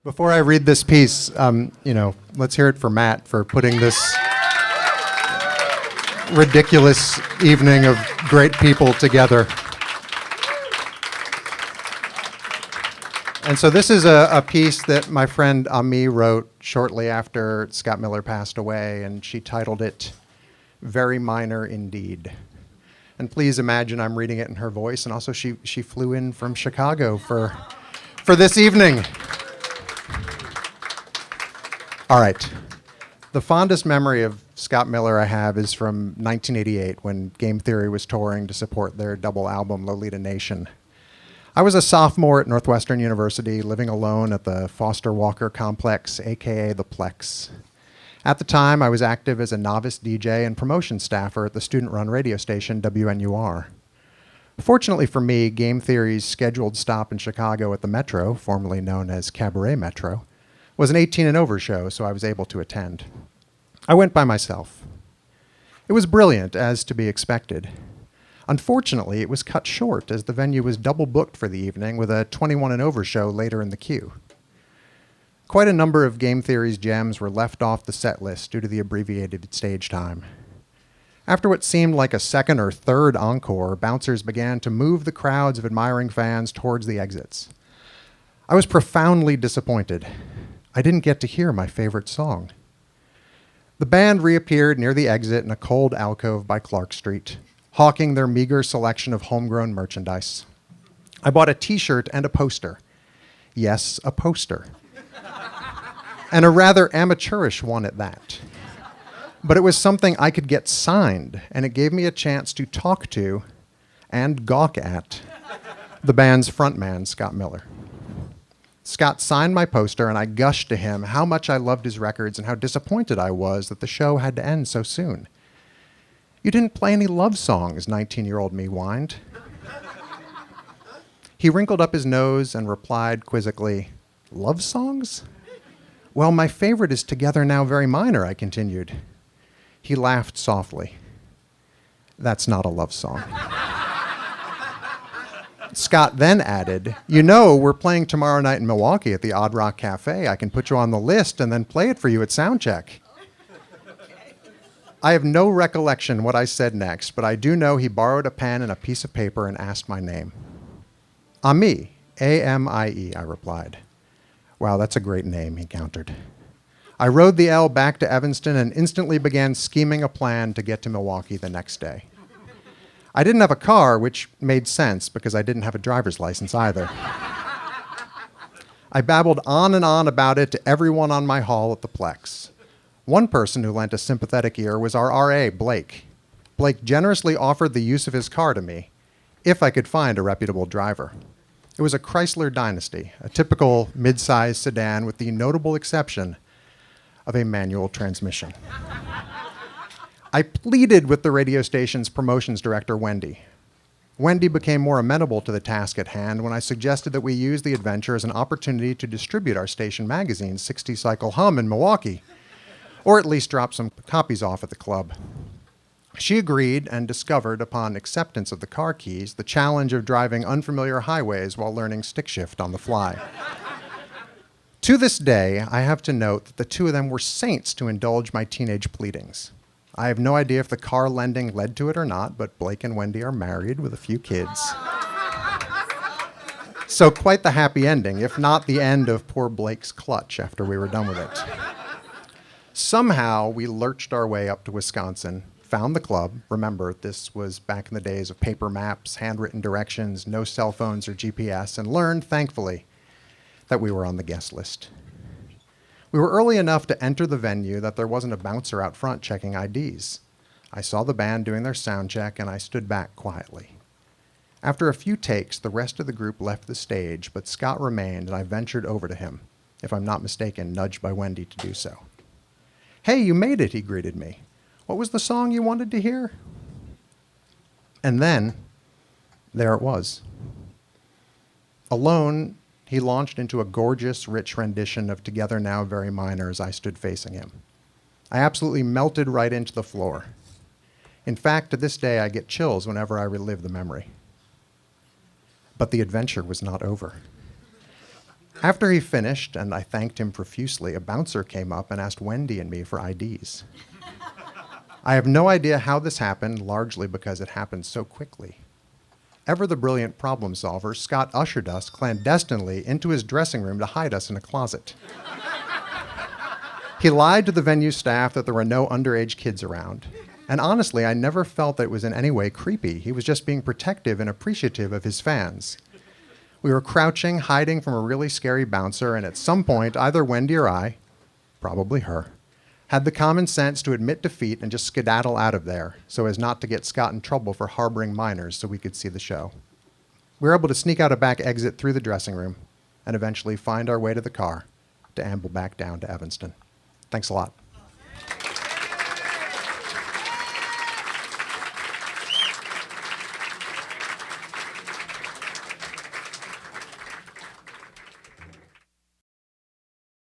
Before I read this piece, let's hear it for Matt for putting this ridiculous evening of great people together. And so this is a piece that my friend Amie wrote shortly after Scott Miller passed away, and she titled it, "Very Minor Indeed." And please imagine I'm reading it in her voice, and also she flew in from Chicago for this evening. All right. The fondest memory of Scott Miller I have is from 1988 when Game Theory was touring to support their double album, Lolita Nation. I was a sophomore at Northwestern University, living alone at the Foster Walker Complex, aka the Plex. At the time, I was active as a novice DJ and promotion staffer at the student-run radio station WNUR. Fortunately for me, Game Theory's scheduled stop in Chicago at the Metro, formerly known as Cabaret Metro, was an 18 and over show, so I was able to attend. I went by myself. It was brilliant, as to be expected. Unfortunately, it was cut short as the venue was double booked for the evening with a 21 and over show later in the queue. Quite a number of Game Theory's gems were left off the set list due to the abbreviated stage time. After what seemed like a second or third encore, bouncers began to move the crowds of admiring fans towards the exits. I was profoundly disappointed. I didn't get to hear my favorite song. The band reappeared near the exit in a cold alcove by Clark Street, hawking their meager selection of homegrown merchandise. I bought a t-shirt and a poster. Yes, a poster. And a rather amateurish one at that. But it was something I could get signed, and it gave me a chance to talk to and gawk at the band's frontman, Scott Miller. Scott signed my poster, and I gushed to him how much I loved his records and how disappointed I was that the show had to end so soon. "You didn't play any love songs," 19-year-old me whined. He wrinkled up his nose and replied quizzically, "Love songs? Well, my favorite is Together Now Very Minor," I continued. He laughed softly. "That's not a love song." Scott then added, "You know, we're playing tomorrow night in Milwaukee at the Odd Rock Cafe. I can put you on the list and then play it for you at soundcheck." I have no recollection what I said next, but I do know he borrowed a pen and a piece of paper and asked my name. "Amie, A-M-I-E, I replied. "Wow, that's a great name," he countered. I rode the L back to Evanston and instantly began scheming a plan to get to Milwaukee the next day. I didn't have a car, which made sense because I didn't have a driver's license either. I babbled on and on about it to everyone on my hall at the Plex. One person who lent a sympathetic ear was our RA, Blake. Blake generously offered the use of his car to me, if I could find a reputable driver. It was a Chrysler Dynasty, a typical mid-sized sedan with the notable exception of a manual transmission. I pleaded with the radio station's promotions director, Wendy. Wendy became more amenable to the task at hand when I suggested that we use the adventure as an opportunity to distribute our station magazine, 60 Cycle Hum, in Milwaukee, or at least drop some copies off at the club. She agreed and discovered, upon acceptance of the car keys, the challenge of driving unfamiliar highways while learning stick shift on the fly. To this day, I have to note that the two of them were saints to indulge my teenage pleadings. I have no idea if the car lending led to it or not, but Blake and Wendy are married with a few kids. So quite the happy ending, if not the end of poor Blake's clutch after we were done with it. Somehow, we lurched our way up to Wisconsin, found the club. Remember, this was back in the days of paper maps, handwritten directions, no cell phones or GPS, and learned, thankfully, that we were on the guest list. We were early enough to enter the venue that there wasn't a bouncer out front checking IDs. I saw the band doing their sound check, and I stood back quietly. After a few takes, the rest of the group left the stage, but Scott remained, and I ventured over to him, if I'm not mistaken, nudged by Wendy to do so. "Hey, you made it," he greeted me. "What was the song you wanted to hear?" And then, there it was. Alone, he launched into a gorgeous, rich rendition of Together Now Very Minor as I stood facing him. I absolutely melted right into the floor. In fact, to this day, I get chills whenever I relive the memory. But the adventure was not over. After he finished, and I thanked him profusely, a bouncer came up and asked Wendy and me for IDs. I have no idea how this happened, largely because it happened so quickly. Ever the brilliant problem solver, Scott ushered us clandestinely into his dressing room to hide us in a closet. He lied to the venue staff that there were no underage kids around. And honestly, I never felt that it was in any way creepy. He was just being protective and appreciative of his fans. We were crouching, hiding from a really scary bouncer, and at some point, either Wendy or I, probably her, had the common sense to admit defeat and just skedaddle out of there so as not to get Scott in trouble for harboring minors so we could see the show. We were able to sneak out a back exit through the dressing room and eventually find our way to the car to amble back down to Evanston. Thanks a lot.